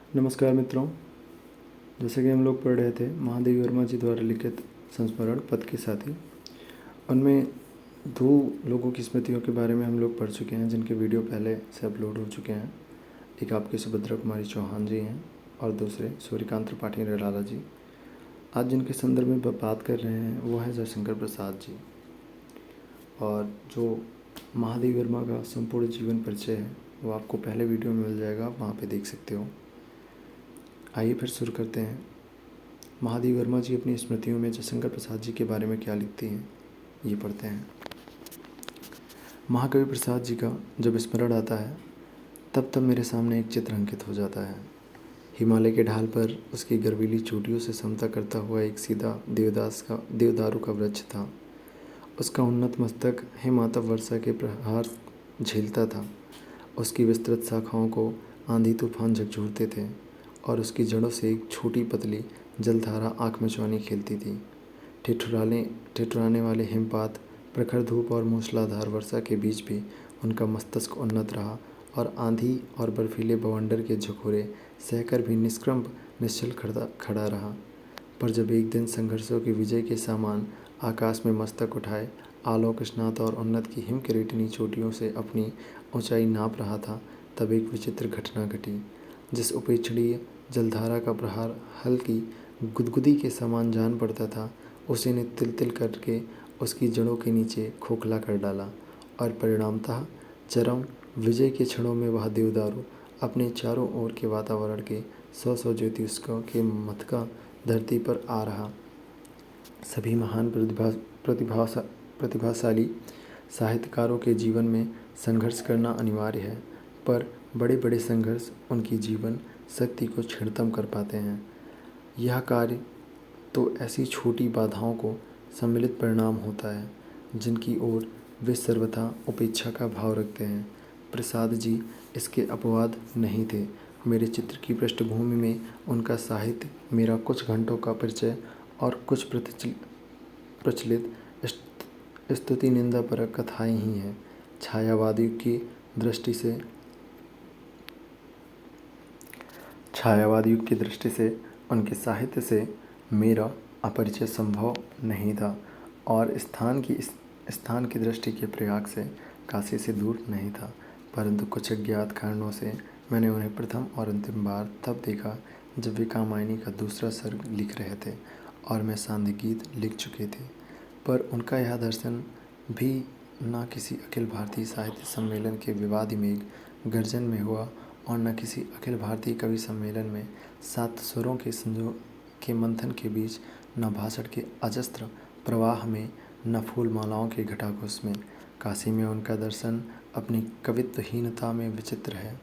नमस्कार मित्रों। जैसे कि हम लोग पढ़ रहे थे महादेवी वर्मा जी द्वारा लिखित संस्मरण पथ के साथी, उनमें दो लोगों की स्मृतियों के बारे में हम लोग पढ़ चुके हैं जिनके वीडियो पहले से अपलोड हो चुके हैं। एक आपके सुभद्रा कुमारी चौहान जी हैं और दूसरे सूर्यकांत त्रिपाठी निराला जी। आज जिनके संदर्भ में बात कर रहे हैं वो है जयशंकर प्रसाद जी। और जो महादेवी वर्मा का संपूर्ण जीवन परिचय है वो आपको पहले वीडियो में मिल जाएगा, आप वहाँ पे देख सकते हो। आइए फिर शुरू करते हैं। महादेवी वर्मा जी अपनी स्मृतियों में जयशंकर प्रसाद जी के बारे में क्या लिखती हैं, ये पढ़ते हैं। महाकवि प्रसाद जी का जब स्मरण आता है तब मेरे सामने एक चित्र अंकित हो जाता है। हिमालय के ढाल पर उसकी गर्वीली चोटियों से समता करता हुआ एक सीधा देवदारू का वृक्ष था। उसका उन्नत मस्तक हिमातप वर्षा के प्रहार झेलता था। उसकी विस्तृत शाखाओं को आंधी तूफान झकझोरते थे और उसकी जड़ों से एक छोटी पतली जलधारा आँख में चुआनी खेलती थी। ठिठुराने वाले हिमपात, प्रखर धूप और मूसलाधार वर्षा के बीच भी उनका मस्तिष्क उन्नत रहा और आंधी और बर्फीले बवंडर के झकोरे सहकर भी निष्कंप निश्चल खड़ा रहा। पर जब एक दिन संघर्षों की विजय के सामान आकाश में मस्तक उठाए आलोक स्नात और उन्नत की हिमकिरीटिनी चोटियों से अपनी ऊंचाई नाप रहा था, तब एक विचित्र घटना घटी। जिस उपेक्षणीय जलधारा का प्रहार हल्की गुदगुदी के समान जान पड़ता था, उसी ने तिल तिल करके उसकी जड़ों के नीचे खोखला कर डाला और परिणामतः चरम विजय के क्षणों में वह देवदारू अपने चारों ओर के वातावरण के सौ ज्योतिष्कों के मथका धरती पर आ रहा। सभी महान प्रतिभाशाली साहित्यकारों के जीवन में संघर्ष करना अनिवार्य है, पर बड़े बड़े संघर्ष उनकी जीवन शक्ति को क्षीणतम कर पाते हैं। यह कार्य तो ऐसी छोटी बाधाओं को सम्मिलित परिणाम होता है जिनकी ओर वे सर्वथा उपेक्षा का भाव रखते हैं। प्रसाद जी इसके अपवाद नहीं थे। मेरे चित्र की पृष्ठभूमि में उनका साहित्य मेरा कुछ घंटों का परिचय और कुछ प्रचलित स्तुति निंदापरक कथाएं ही हैं। छायावादियों की दृष्टि से उनके साहित्य से मेरा अपरिचय संभव नहीं था और स्थान की दृष्टि के प्रयाग से काशी से दूर नहीं था, परंतु कुछ अज्ञात कारणों से मैंने उन्हें प्रथम और अंतिम बार तब देखा जब वे कामायनी का दूसरा सर्ग लिख रहे थे और मैं सांध्य गीत लिख चुके थे। पर उनका यह दर्शन भी न किसी अखिल भारतीय साहित्य सम्मेलन के विवादी मेघ गर्जन में हुआ और न किसी अखिल भारतीय कवि सम्मेलन में सात स्वरों के संजोग के मंथन के बीच, न भाषण के अजस्त्र प्रवाह में, न फूल मालाओं के घटाघोष में। काशी में उनका दर्शन अपनी कवित्वहीनता में विचित्र है।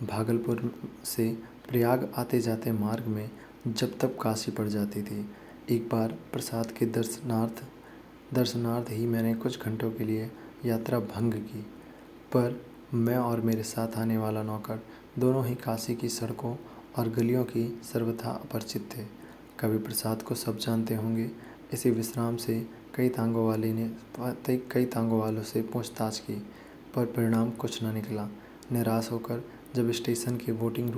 भागलपुर से प्रयाग आते जाते मार्ग में जब तब काशी पड़ जाती थी। एक बार प्रसाद के दर्शनार्थ ही मैंने कुछ घंटों के लिए यात्रा भंग की, पर मैं और मेरे साथ आने वाला नौकर दोनों ही काशी की सड़कों और गलियों की सर्वथा अपरिचित थे। कवि प्रसाद को सब जानते होंगे। इसी विश्राम से कई तांगों वालों से पूछताछ की, पर परिणाम कुछ न निकला। निराश होकर जब स्टेशन के वेटिंग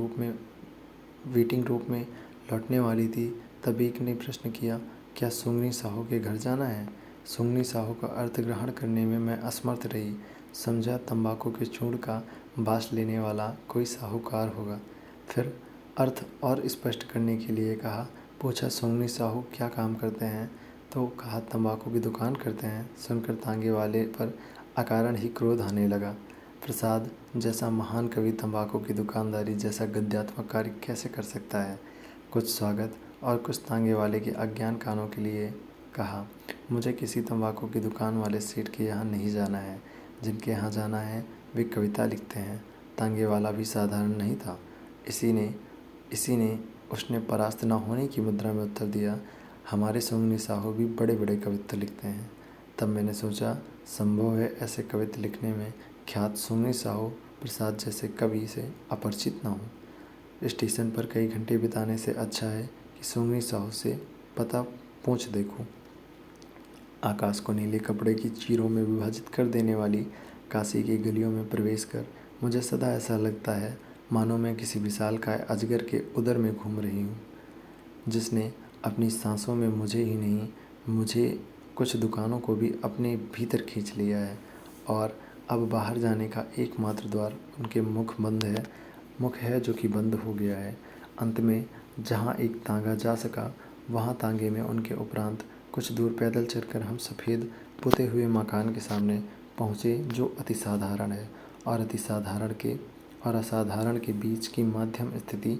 रूम में लौटने वाली थी, तब एक ने प्रश्न किया, क्या सुंगनी साहू के घर जाना है? सुंगनी साहू का अर्थ ग्रहण करने में मैं असमर्थ रही। समझा तंबाकू के चूर्ण का बास लेने वाला कोई साहूकार होगा। फिर अर्थ और स्पष्ट करने के लिए पूछा सुंगनी साहू क्या काम करते हैं? तो कहा तंबाकू की दुकान करते हैं। सुनकर तांगे वाले पर अकारण ही क्रोध आने लगा। प्रसाद जैसा महान कवि तंबाकू की दुकानदारी जैसा गद्यात्मक कार्य कैसे कर सकता है? कुछ स्वागत और कुछ तांगे वाले के अज्ञान कानों के लिए कहा, मुझे किसी तंबाकू की दुकान वाले सेठ के यहाँ नहीं जाना है। जिनके यहाँ जाना है वे कविता लिखते हैं। तांगे वाला भी साधारण नहीं था। इसी ने उसने परास्त न होने की मुद्रा में उत्तर दिया, हमारे सुंगनी साहू भी बड़े बड़े कवित्व लिखते हैं। तब मैंने सोचा, संभव है ऐसे कवित्व लिखने में ख्यात सुंगनी साहू प्रसाद जैसे कवि से अपरिचित न हो। स्टेशन पर कई घंटे बिताने से अच्छा है कि सुंगनी साहू से पता पूछ देखूं। आकाश को नीले कपड़े की चीरों में विभाजित कर देने वाली काशी की गलियों में प्रवेश कर मुझे सदा ऐसा लगता है मानो मैं किसी विशालकाय अजगर के उदर में घूम रही हूँ, जिसने अपनी सांसों में मुझे ही नहीं, मुझे कुछ दुकानों को भी अपने भीतर खींच लिया है। और अब बाहर जाने का एकमात्र द्वार उनके मुख है जो कि बंद हो गया है। अंत में जहाँ एक तांगा जा सका, वहाँ तांगे में उनके उपरांत कुछ दूर पैदल चलकर हम सफ़ेद पुते हुए मकान के सामने पहुँचे, जो अति साधारण है और असाधारण के बीच की मध्यम स्थिति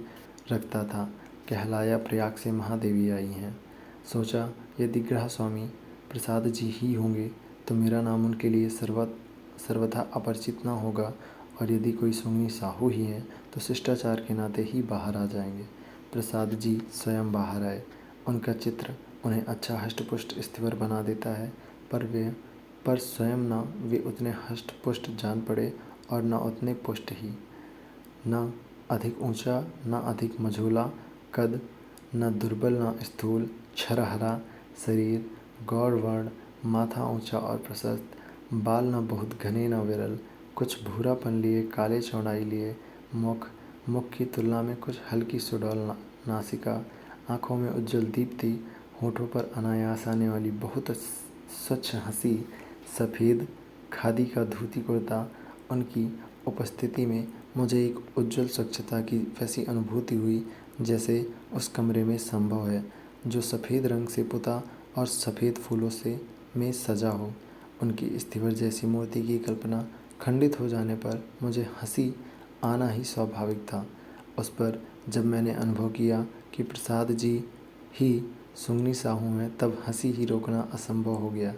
रखता था। कहलाया प्रयाग से महादेवी आई हैं। सोचा, यदि गृह स्वामी प्रसाद जी ही होंगे तो मेरा नाम उनके लिए सर्वथा अपरिचित न होगा, और यदि कोई सुंगनी साहू ही हैं तो शिष्टाचार के नाते ही बाहर आ जाएंगे। प्रसाद जी स्वयं बाहर आए। उनका चित्र उन्हें अच्छा हष्टपुष्ट स्थिर बना देता है, पर स्वयं न वे उतने हष्टपुष्ट जान पड़े और न उतने पुष्ट ही। न अधिक ऊंचा, न अधिक मझोला कद, न दुर्बल न स्थूल, छरहरा शरीर, गौर वर्ण, माथा ऊंचा और प्रशस्त, बाल न बहुत घने न विरल, कुछ भूरापन लिए, काले चौड़ाई लिए, मुख की तुलना में कुछ हल्की सुडौल नासिका, आँखों में उज्ज्वल दीप्ति, होठों पर अनायास आने वाली बहुत स्वच्छ हंसी, सफ़ेद खादी का धोती कुर्ता। उनकी उपस्थिति में मुझे एक उज्ज्वल स्वच्छता की वैसी अनुभूति हुई जैसे उस कमरे में संभव है, जो सफ़ेद रंग से पुता और सफ़ेद फूलों में सजा हो। उनकी स्थिवर जैसी मूर्ति की कल्पना खंडित हो जाने पर मुझे हंसी आना ही स्वाभाविक था। उस पर जब मैंने अनुभव किया कि प्रसाद जी ही सुंगनी साहू हैं, तब हंसी ही रोकना असंभव हो गया।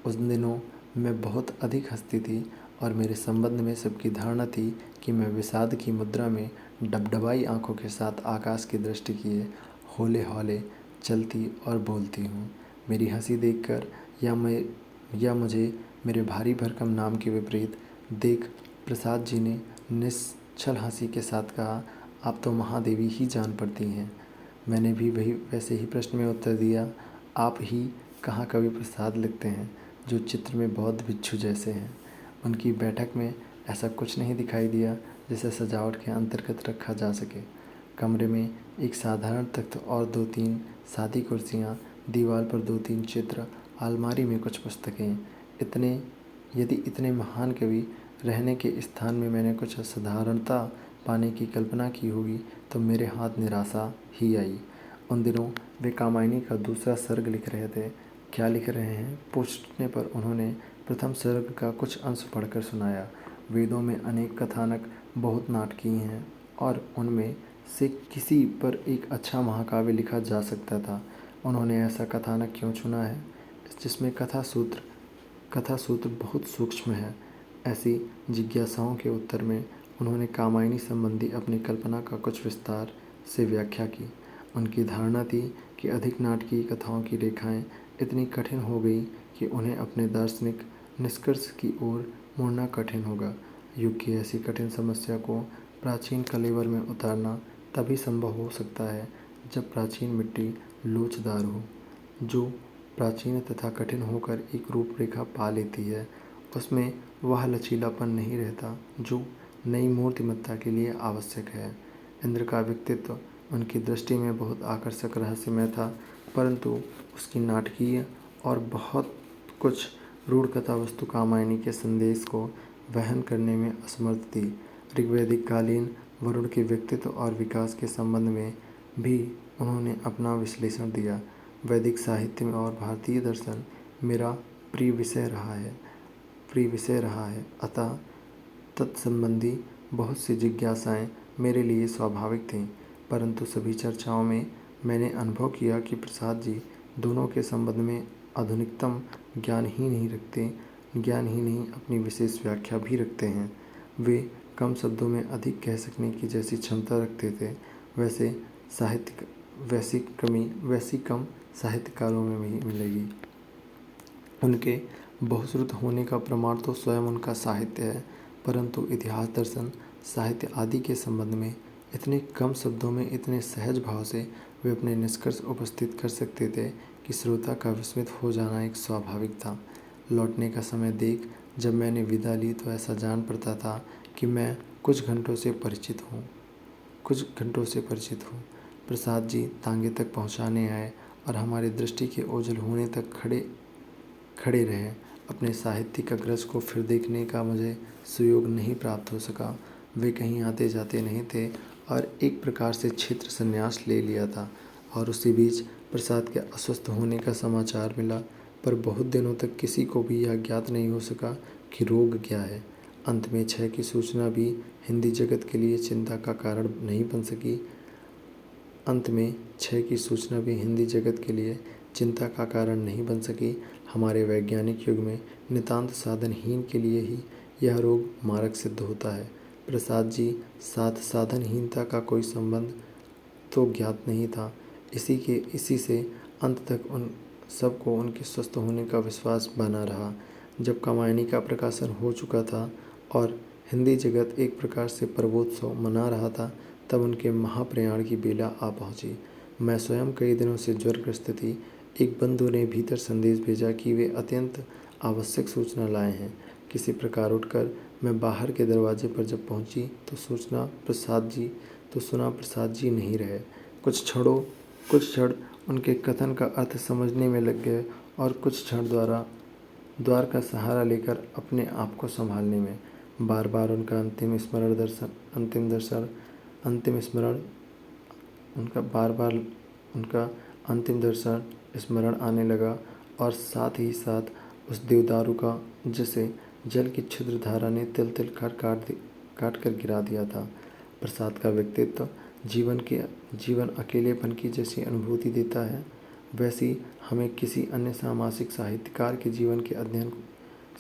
उस दिनों मैं बहुत अधिक हंसती थी और मेरे संबंध में सबकी धारणा थी कि मैं विषाद की मुद्रा में डबडबाई आँखों के साथ आकाश की दृष्टि किए हौले हौले चलती और बोलती हूँ। मेरी हंसी देखकर या मुझे मेरे भारी भरकम नाम के विपरीत देख प्रसाद जी ने निश्चल हंसी के साथ कहा, आप तो महादेवी ही जान पड़ती हैं। मैंने भी वैसे ही प्रश्न में उत्तर दिया, आप ही कहाँ कवि प्रसाद लिखते हैं, जो चित्र में बौद्ध भिक्षु जैसे हैं। उनकी बैठक में ऐसा कुछ नहीं दिखाई दिया जिसे सजावट के अंतर्गत रखा जा सके। कमरे में एक साधारण तख्त और 2-3 सादी कुर्सियाँ, दीवार पर 2-3 चित्र, अलमारी में कुछ पुस्तकें। यदि इतने महान कवि रहने के स्थान में मैंने कुछ असाधारणता पाने की कल्पना की होगी तो मेरे हाथ निराशा ही आई। उन दिनों वे कामायनी का दूसरा सर्ग लिख रहे थे। क्या लिख रहे हैं पूछने पर उन्होंने प्रथम सर्ग का कुछ अंश पढ़कर सुनाया। वेदों में अनेक कथानक बहुत नाटकीय हैं और उनमें से किसी पर एक अच्छा महाकाव्य लिखा जा सकता था। उन्होंने ऐसा कथानक क्यों चुना है जिसमें कथा सूत्र बहुत सूक्ष्म है? ऐसी जिज्ञासाओं के उत्तर में उन्होंने कामायनी संबंधी अपनी कल्पना का कुछ विस्तार से व्याख्या की। उनकी धारणा थी कि अधिक नाटकीय कथाओं की रेखाएं इतनी कठिन हो गई कि उन्हें अपने दार्शनिक निष्कर्ष की ओर मुड़ना कठिन होगा। युग की ऐसी कठिन समस्या को प्राचीन कलेवर में उतारना तभी संभव हो सकता है जब प्राचीन मिट्टी लोचदार हो। जो प्राचीन तथा कठिन होकर एक रूपरेखा पा लेती है, उसमें वह लचीलापन नहीं रहता जो नई मूर्तिमत्ता के लिए आवश्यक है। इंद्र का व्यक्तित्व उनकी दृष्टि में बहुत आकर्षक रहस्यमय था, परंतु उसकी नाटकीय और बहुत कुछ रूढ़ कथा वस्तु कामायनी के संदेश को वहन करने में असमर्थ थी। ऋग्वैदिक कालीन वरुण के व्यक्तित्व और विकास के संबंध में भी उन्होंने अपना विश्लेषण दिया। वैदिक साहित्य में और भारतीय दर्शन मेरा प्रिय विषय रहा है, अतः तत्संबंधी बहुत सी जिज्ञासाएं मेरे लिए स्वाभाविक थीं। परंतु सभी चर्चाओं में मैंने अनुभव किया कि प्रसाद जी दोनों के संबंध में आधुनिकतम ज्ञान ही नहीं अपनी विशेष व्याख्या भी रखते हैं। वे कम शब्दों में अधिक कह सकने की जैसी क्षमता रखते थे, वैसी कम साहित्यकारों में भी मिलेगी। उनके बहुश्रुत होने का प्रमाण तो स्वयं उनका साहित्य है, परंतु इतिहास, दर्शन, साहित्य आदि के संबंध में इतने कम शब्दों में इतने सहज भाव से वे अपने निष्कर्ष उपस्थित कर सकते थे कि श्रोता का विस्मित हो जाना एक स्वाभाविक था। लौटने का समय देख जब मैंने विदा ली तो ऐसा जान पड़ता था कि मैं कुछ घंटों से परिचित हूँ। प्रसाद जी तांगे तक पहुँचाने आए और हमारी दृष्टि के ओझल होने तक खड़े रहे। अपने साहित्यिक अग्रज को फिर देखने का मुझे सुयोग नहीं प्राप्त हो सका। वे कहीं आते जाते नहीं थे और एक प्रकार से क्षेत्र संन्यास ले लिया था। और उसी बीच प्रसाद के अस्वस्थ होने का समाचार मिला, पर बहुत दिनों तक किसी को भी यह ज्ञात नहीं हो सका कि रोग क्या है। अंत में क्षय की सूचना भी हिंदी जगत के लिए चिंता का कारण नहीं बन सकी। हमारे वैज्ञानिक युग में नितांत साधनहीन के लिए ही यह रोग मारक सिद्ध होता है। प्रसाद जी साथ साधनहीनता का कोई संबंध तो ज्ञात नहीं था। इसी से अंत तक उन सबको उनके स्वस्थ होने का विश्वास बना रहा। जब कामायनी का प्रकाशन हो चुका था और हिंदी जगत एक प्रकार से पर्वोत्सव मना रहा था, तब उनके महाप्रयाण की बेला आ पहुंची। मैं स्वयं कई दिनों से ज्वरग्रस्त थी। एक बंधु ने भीतर संदेश भेजा कि वे अत्यंत आवश्यक सूचना लाए हैं। किसी प्रकार उठकर मैं बाहर के दरवाजे पर जब पहुंची तो सुना प्रसाद जी नहीं रहे। कुछ क्षण उनके कथन का अर्थ समझने में लग गए और कुछ क्षण द्वार का सहारा लेकर अपने आप को संभालने में। बार बार उनका अंतिम दर्शन स्मरण आने लगा और साथ ही साथ उस देवदारू का जिसे जल की क्षुद्र धारा ने तिल तिल काट कर गिरा दिया था। प्रसाद का व्यक्तित्व जीवन अकेलेपन की जैसी अनुभूति देता है, वैसी हमें किसी अन्य सामासिक साहित्यकार के जीवन के अध्ययन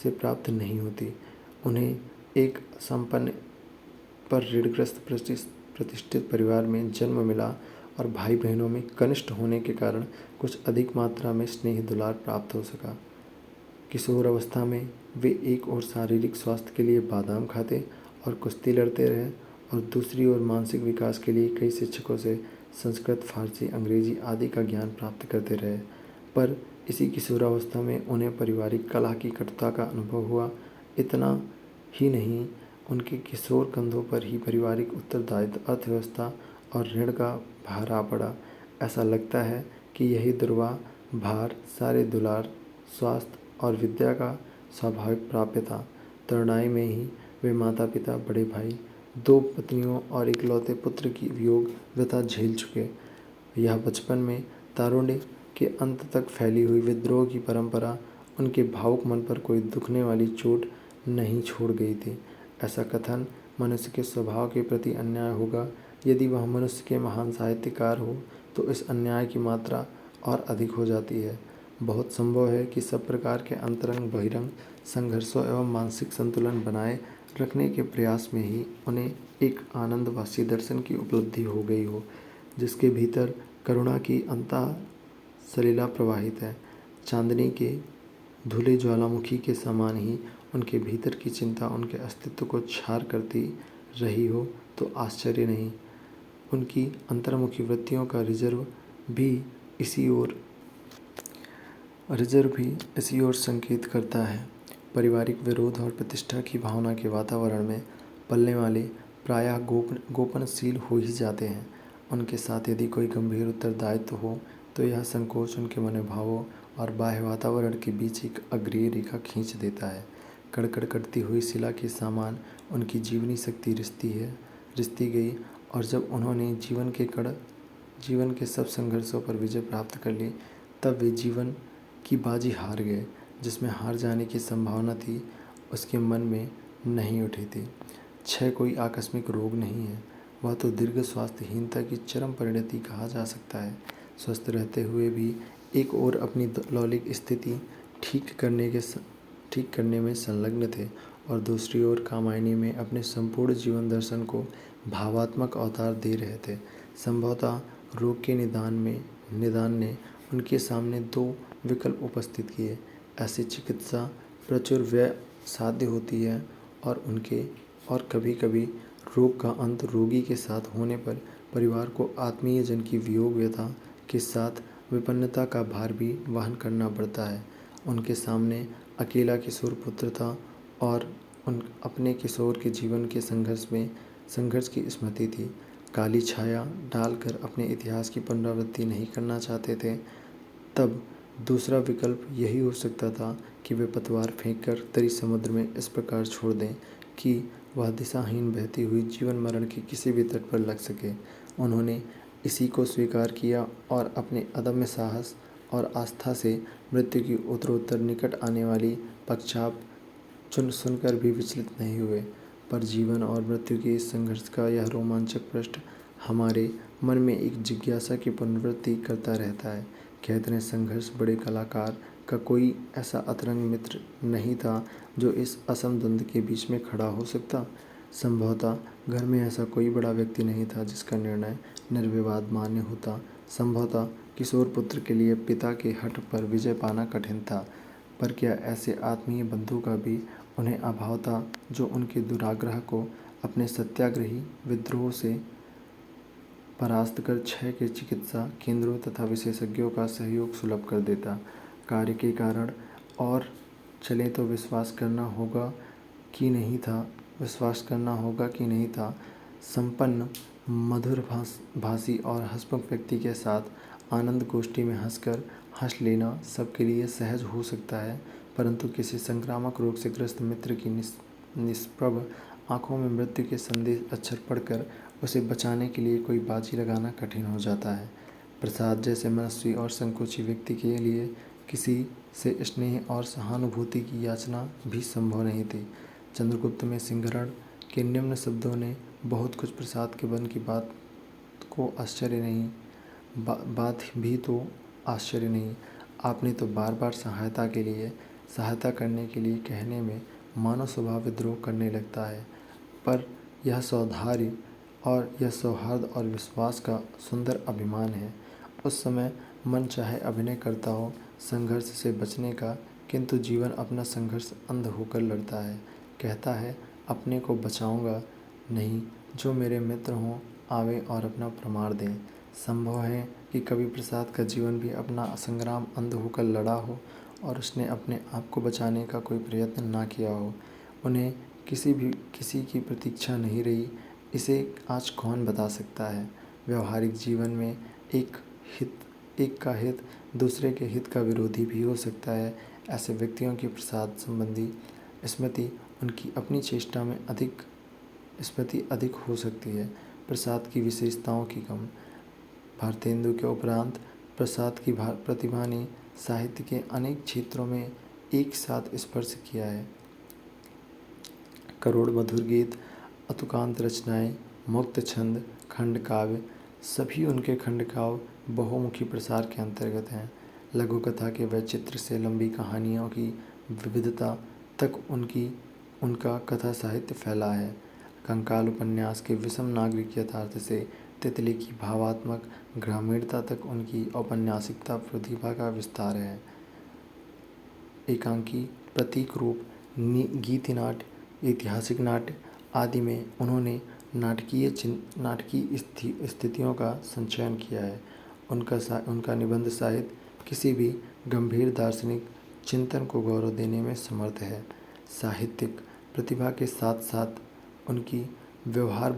से प्राप्त नहीं होती। उन्हें एक संपन्न पर ऋणग्रस्त प्रतिष्ठित परिवार में जन्म मिला और भाई बहनों में कनिष्ठ होने के कारण कुछ अधिक मात्रा में स्नेह दुलार प्राप्त हो सका। किशोर अवस्था में वे एक ओर शारीरिक स्वास्थ्य के लिए बादाम खाते और कुश्ती लड़ते रहे और दूसरी ओर मानसिक विकास के लिए कई शिक्षकों से संस्कृत, फारसी, अंग्रेजी आदि का ज्ञान प्राप्त करते रहे। पर इसी किशोरावस्था में उन्हें पारिवारिक कलह की कटुता का अनुभव हुआ। इतना ही नहीं, उनके किशोर कंधों पर ही पारिवारिक उत्तरदायित्व, अर्थव्यवस्था और ऋण का भार आ पड़ा। ऐसा लगता है कि यही दुर्वाह भार सारे दुलार, स्वास्थ्य और विद्या का स्वाभाविक प्राप्य था। तरुणाई में ही वे माता पिता, बड़े भाई, 2 पत्नियों और इकलौते पुत्र की वियोग व्यथा झेल चुके। यह बचपन में तारुण्य के अंत तक फैली हुई विद्रोह की परंपरा उनके भावुक मन पर कोई दुखने वाली चोट नहीं छोड़ गई थी। ऐसा कथन मनुष्य के स्वभाव के प्रति अन्याय होगा। यदि वह मनुष्य के महान साहित्यकार हो तो इस अन्याय की मात्रा और अधिक हो जाती है। बहुत संभव है कि सब प्रकार के अंतरंग बहिरंग संघर्षों एवं मानसिक संतुलन बनाए रखने के प्रयास में ही उन्हें एक आनंदवासी दर्शन की उपलब्धि हो गई हो, जिसके भीतर करुणा की अन्तः सलिला प्रवाहित है। चांदनी के धुले ज्वालामुखी के समान ही उनके भीतर की चिंता उनके अस्तित्व को छार करती रही हो तो आश्चर्य नहीं। उनकी अंतर्मुखी वृत्तियों का रिजर्व भी इसी ओर संकेत करता है। पारिवारिक विरोध और प्रतिष्ठा की भावना के वातावरण में पलने वाले प्रायः गोपनशील हो ही जाते हैं। उनके साथ यदि कोई गंभीर उत्तरदायित्व हो तो यह संकोच उनके मनोभावों और बाह्य वातावरण के बीच एक अग्रिय रेखा खींच देता है। कड़कड़ करती हुई शिला के समान उनकी जीवनी शक्ति रिश्ती गई और जब उन्होंने जीवन के सब संघर्षों पर विजय प्राप्त कर ली, तब वे जीवन की बाजी हार गए। जिसमें हार जाने की संभावना थी, उसके मन में नहीं उठी थी। क्षय कोई आकस्मिक रोग नहीं है, वह तो दीर्घ स्वास्थ्यहीनता की चरम परिणति कहा जा सकता है। स्वस्थ रहते हुए भी एक ओर अपनी लौलिक स्थिति ठीक करने में संलग्न थे और दूसरी ओर कामायनी में अपने संपूर्ण जीवन दर्शन को भावात्मक अवतार दे रहे थे। संभवतः रोग के निदान ने उनके सामने 2 विकल्प उपस्थित किए। ऐसी चिकित्सा प्रचुर व्यय साध्य होती है और कभी कभी रोग का अंत रोगी के साथ होने पर परिवार को आत्मीय जन की वियोग व्यथा के साथ विपन्नता का भार भी वहन करना पड़ता है। उनके सामने अकेला किशोर पुत्र था और उन अपने किशोर के जीवन के संघर्ष की स्मृति थी। काली छाया डालकर अपने इतिहास की पुनरावृत्ति नहीं करना चाहते थे। तब दूसरा विकल्प यही हो सकता था कि वे पतवार फेंककर तरी समुद्र में इस प्रकार छोड़ दें कि वह दिशाहीन बहती हुई जीवन मरण के किसी भी तट पर लग सके। उन्होंने इसी को स्वीकार किया और अपने अदम्य साहस और आस्था से मृत्यु की उत्तरोत्तर निकट आने वाली पश्चात सुनकर भी विचलित नहीं हुए। पर जीवन और मृत्यु के इस संघर्ष का यह रोमांचक पृष्ठ हमारे मन में एक जिज्ञासा की पुनरावृत्ति करता रहता है। क्या इतने संघर्ष बड़े कलाकार का कोई ऐसा अतरंग मित्र नहीं था जो इस असम द्वंद्व के बीच में खड़ा हो सकता? संभवतः घर में ऐसा कोई बड़ा व्यक्ति नहीं था जिसका निर्णय निर्विवाद मान्य होता। संभवतः किशोर पुत्र के लिए पिता के हठ पर विजय पाना कठिन था। पर क्या ऐसे आत्मीय बंधु का भी उन्हें अभाव था जो उनके दुराग्रह को अपने सत्याग्रही विद्रोह से परास्त कर क्षय के चिकित्सा केंद्रों तथा विशेषज्ञों का सहयोग सुलभ कर देता? कार्य के कारण और चले तो विश्वास करना होगा कि नहीं था। संपन्न मधुर भाषी और हंसमुख व्यक्ति के साथ आनंद गोष्ठी में हंस लेना सबके लिए सहज हो सकता है, परंतु किसी संक्रामक रोग से ग्रस्त मित्र की निष्प्रभ आंखों में मृत्यु के संदेश अक्षर पढ़कर उसे बचाने के लिए कोई बाजी लगाना कठिन हो जाता है। प्रसाद जैसे मनस्वी और संकोची व्यक्ति के लिए किसी से स्नेह और सहानुभूति की याचना भी संभव नहीं थी। चंद्रगुप्त में सिंहरण के निम्न शब्दों ने बहुत कुछ प्रसाद के मन की बात भी तो आश्चर्य नहीं। आपने तो बार बार सहायता करने के लिए कहने में मानव स्वभाव विद्रोह करने लगता है, पर यह सौहार्द और विश्वास का सुंदर अभिमान है। उस समय मन चाहे अभिनय करता हो संघर्ष से बचने का, किंतु जीवन अपना संघर्ष अंध होकर लड़ता है। कहता है अपने को बचाऊंगा नहीं, जो मेरे मित्र हों आवे और अपना प्रमाण दें। संभव है कि कवि प्रसाद का जीवन भी अपना संग्राम अंध होकर लड़ा हो और उसने अपने आप को बचाने का कोई प्रयत्न ना किया हो। उन्हें किसी की प्रतीक्षा नहीं रही, इसे आज कौन बता सकता है। व्यवहारिक जीवन में एक का हित दूसरे के हित का विरोधी भी हो सकता है। ऐसे व्यक्तियों की प्रसाद संबंधी स्मृति उनकी अपनी चेष्टा में अधिक हो सकती है, प्रसाद की विशेषताओं की कम। भारतेंदु के उपरांत प्रसाद की प्रतिभा ने साहित्य के अनेक क्षेत्रों में एक साथ स्पर्श किया है। करोड़ मधुर गीत, अतुकांत रचनाएं, मुक्त छंद, खंड काव्य, सभी उनके खंड काव्य बहुमुखी प्रसार के अंतर्गत हैं। लघु कथा के वैचित्र से लंबी कहानियों की विविधता तक उनका कथा साहित्य फैला है। कंकाल उपन्यास के विषम नागरिक यथार्थ से तितली की भावात्मक ग्रामीणता तक उनकी औपन्यासिकता प्रतिभा का विस्तार है। एकांकी, प्रतीक रूप, गीति नाट्य, ऐतिहासिक नाट्य आदि में उन्होंने नाटकीय स्थितियों का संचयन किया है। उनका निबंध साहित्य किसी भी गंभीर दार्शनिक चिंतन को गौरव देने में समर्थ है। साहित्यिक प्रतिभा के साथ साथ उनकी व्यवहार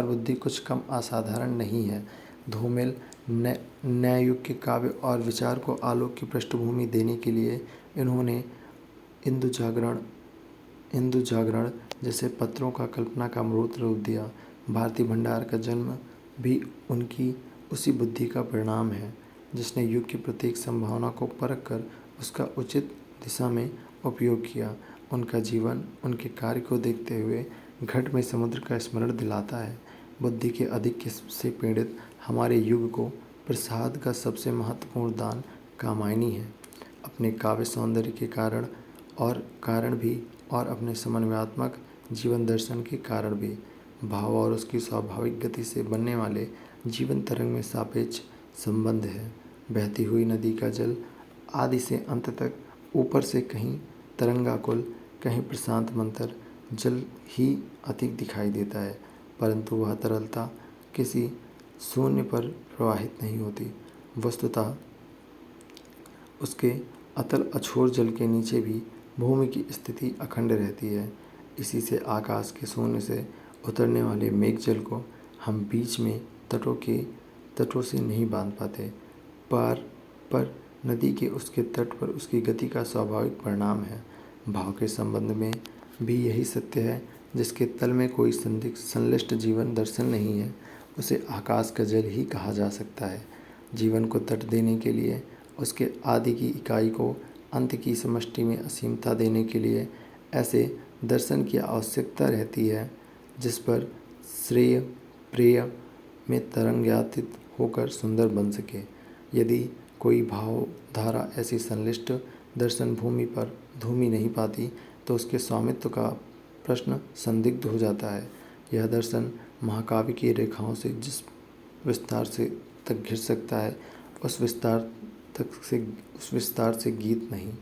बुद्धि कुछ कम असाधारण नहीं है। धूमिल नए युग के काव्य और विचार को आलोक की पृष्ठभूमि देने के लिए इन्होंने हिंदू जागरण जैसे पत्रों का कल्पना का मूर्त रूप दिया। भारतीय भंडार का जन्म भी उनकी उसी बुद्धि का परिणाम है, जिसने युग की प्रत्येक संभावना को परख कर उसका उचित दिशा में उपयोग किया। उनका जीवन उनके कार्य को देखते हुए घट में समुद्र का स्मरण दिलाता है। बुद्धि के अधिक से पीड़ित हमारे युग को प्रसाद का सबसे महत्वपूर्ण दान कामायनी है। अपने काव्य सौंदर्य के कारण भी और अपने समन्वयात्मक जीवन दर्शन के कारण भी। भाव और उसकी स्वाभाविक गति से बनने वाले जीवन तरंग में सापेक्ष संबंध है। बहती हुई नदी का जल आदि से अंत तक ऊपर से कहीं तरंगाकुल, कहीं प्रशांत मंतर जल ही अधिक दिखाई देता है, परंतु वह तरलता किसी शून्य पर प्रवाहित नहीं होती। वस्तुतः उसके अतल अछोर जल के नीचे भी भूमि की स्थिति अखंड रहती है। इसी से आकाश के शून्य से उतरने वाले मेघजल को हम बीच में तटों से नहीं बांध पाते। पर नदी के उसके तट पर उसकी गति का स्वाभाविक परिणाम है। भाव के संबंध में भी यही सत्य है। जिसके तल में कोई संलिष्ट जीवन दर्शन नहीं है, उसे आकाश का जल ही कहा जा सकता है। जीवन को तट देने के लिए, उसके आदि की इकाई को अंत की समष्टि में असीमता देने के लिए ऐसे दर्शन की आवश्यकता रहती है जिस पर श्रेय प्रेय में तरंगायित होकर सुंदर बन सके। यदि कोई भावधारा ऐसी संलिष्ट दर्शन भूमि पर धूमि नहीं पाती तो उसके स्वामित्व का प्रश्न संदिग्ध हो जाता है। यह दर्शन महाकाव्य की रेखाओं से जिस विस्तार से तक घिर सकता है, उस विस्तार से गीत नहीं।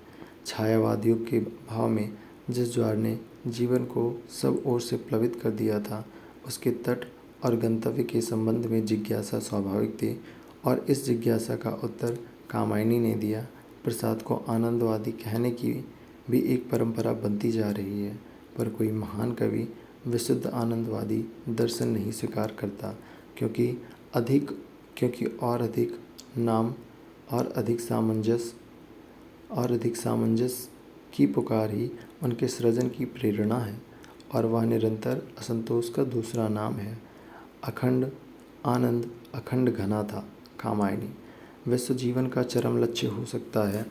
छायावाद युग के भाव में जिस ज्वार ने जीवन को सब ओर से प्लावित कर दिया था, उसके तट और गंतव्य के संबंध में जिज्ञासा स्वाभाविक थी और इस जिज्ञासा का उत्तर कामायनी ने दिया। प्रसाद को आनंदवादी कहने की भी एक परंपरा बनती जा रही है, पर कोई महान कवि विशुद्ध आनंदवादी दर्शन नहीं स्वीकार करता, क्योंकि और अधिक नाम और अधिक सामंजस्य की पुकार ही उनके सृजन की प्रेरणा है और वह निरंतर असंतोष का दूसरा नाम है। अखंड आनंद अखंड घना था कामायनी। विश्व जीवन का चरम लक्ष्य हो सकता है,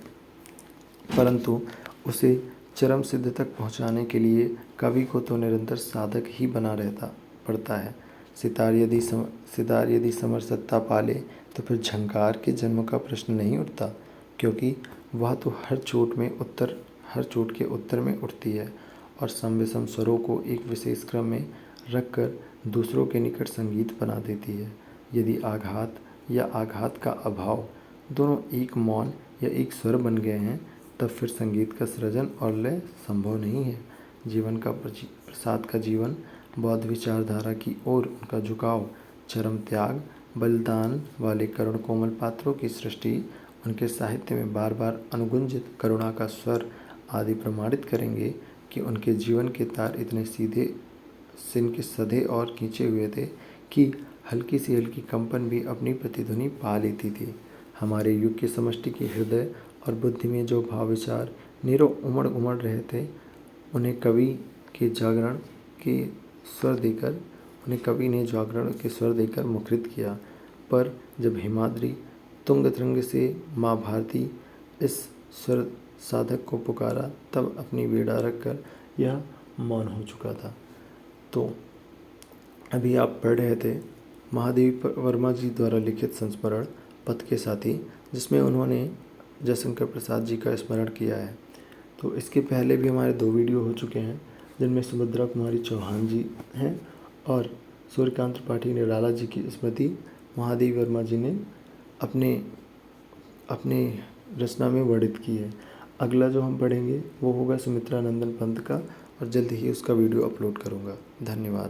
परंतु उसे चरम सिद्ध तक पहुंचाने के लिए कवि को तो निरंतर साधक ही बना रहता पड़ता है। सितार यदि समर सत्ता पाले तो फिर झंकार के जन्म का प्रश्न नहीं उठता, क्योंकि वह तो हर चोट के उत्तर में उठती है और सम विषम स्वरों को एक विशेष क्रम में रखकर दूसरों के निकट संगीत बना देती है। यदि आघात या आघात का अभाव दोनों एक मौन या एक स्वर बन गए हैं, तब फिर संगीत का सृजन और लय संभव नहीं है। जीवन का प्रसाद का जीवन, बौद्ध विचारधारा की ओर उनका झुकाव, चरम त्याग, बलिदान वाले करुण कोमल पात्रों की सृष्टि, उनके साहित्य में बार बार अनुगुंजित करुणा का स्वर आदि प्रमाणित करेंगे कि उनके जीवन के तार इतने सधे और खींचे हुए थे कि हल्की से हल्की कंपन भी अपनी प्रतिध्वनि पा लेती थी। हमारे युग के समष्टि के हृदय और बुद्धि में जो भाव विचार नीरों उमड़ रहे थे, उन्हें कवि ने जागरण के स्वर देकर मुखरित किया। पर जब हिमाद्री तुंग तरंग से माँ भारती इस स्वर साधक को पुकारा, तब अपनी वीणा रखकर यह मौन हो चुका था। तो अभी आप पढ़ रहे थे महादेवी वर्मा जी द्वारा लिखित संस्मरण पथ के साथी, जिसमें उन्होंने जयशंकर प्रसाद जी का स्मरण किया है। तो इसके पहले भी हमारे 2 वीडियो हो चुके हैं, जिनमें सुभद्रा कुमारी चौहान जी हैं और सूर्यकांत त्रिपाठी निराला जी की स्मृति महादेवी वर्मा जी ने अपने रचना में वर्णित की है। अगला जो हम पढ़ेंगे वो होगा सुमित्रा नंदन पंत का, और जल्द ही उसका वीडियो अपलोड करूँगा। धन्यवाद।